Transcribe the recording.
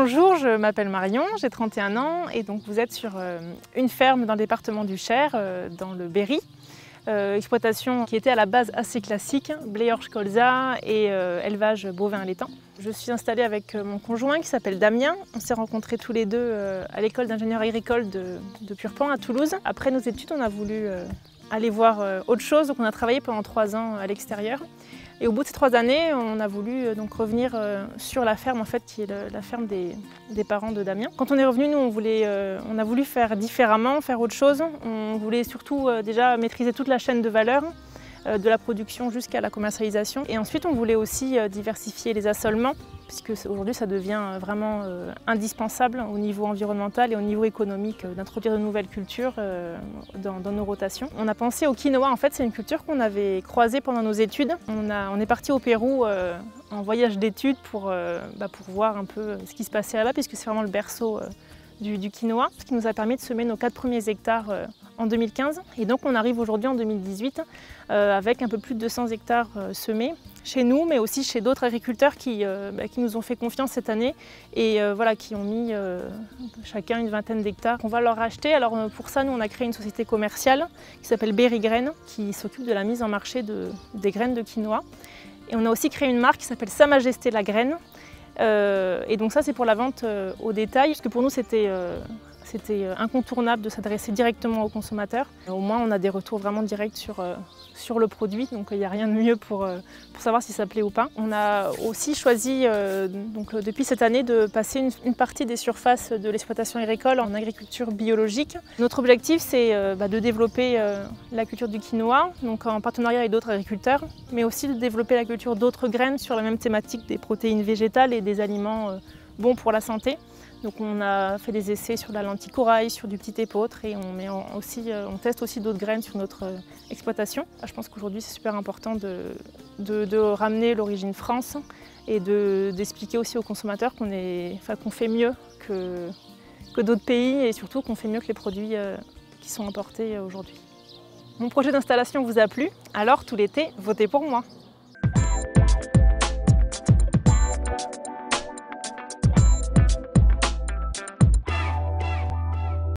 Bonjour, je m'appelle Marion, j'ai 31 ans et donc vous êtes sur une ferme dans le département du Cher, dans le Berry. Exploitation qui était à la base assez classique, blé, orge, colza et élevage bovin laitin. Je suis installée avec mon conjoint qui s'appelle Damien. On s'est rencontrés tous les deux à l'école d'ingénieur agricole de Purpan à Toulouse. Après nos études, on a voulu aller voir autre chose, donc on a travaillé pendant 3 ans à l'extérieur. Et au bout de ces 3 années, on a voulu donc revenir sur la ferme en fait, qui est la ferme des parents de Damien. Quand on est revenu, nous on a voulu faire différemment, faire autre chose. On voulait surtout déjà maîtriser toute la chaîne de valeur, de la production jusqu'à la commercialisation. Et ensuite, on voulait aussi diversifier les assolements, puisque aujourd'hui ça devient vraiment indispensable au niveau environnemental et au niveau économique d'introduire de nouvelles cultures dans nos rotations. On a pensé au quinoa, en fait c'est une culture qu'on avait croisée pendant nos études. On est parti au Pérou en voyage d'études pour voir un peu ce qui se passait là-bas, puisque c'est vraiment le berceau du quinoa, ce qui nous a permis de semer nos 4 premiers hectares en 2015. Et donc on arrive aujourd'hui en 2018 avec un peu plus de 200 hectares semés chez nous, mais aussi chez d'autres agriculteurs qui nous ont fait confiance cette année et qui ont mis chacun une vingtaine d'hectares. On va leur racheter. Alors pour ça, nous on a créé une société commerciale qui s'appelle Berry Graines, qui s'occupe de la mise en marché des graines de quinoa. Et on a aussi créé une marque qui s'appelle Sa Majesté la Graine. Et donc ça c'est pour la vente au détail, parce que pour nous c'était incontournable de s'adresser directement aux consommateurs. Au moins on a des retours vraiment directs sur le produit, donc il n'y a rien de mieux pour savoir si ça plaît ou pas. On a aussi choisi depuis cette année de passer une partie des surfaces de l'exploitation agricole en agriculture biologique. Notre objectif c'est de développer la culture du quinoa, donc en partenariat avec d'autres agriculteurs, mais aussi de développer la culture d'autres graines sur la même thématique des protéines végétales et des aliments bons pour la santé. Donc on a fait des essais sur la lentille corail, sur du petit épeautre et on teste aussi d'autres graines sur notre exploitation. Je pense qu'aujourd'hui c'est super important de ramener l'origine France et d'expliquer aussi aux consommateurs qu'on fait mieux que d'autres pays et surtout qu'on fait mieux que les produits qui sont importés aujourd'hui. Mon projet d'installation vous a plu? Alors tout l'été, votez pour moi!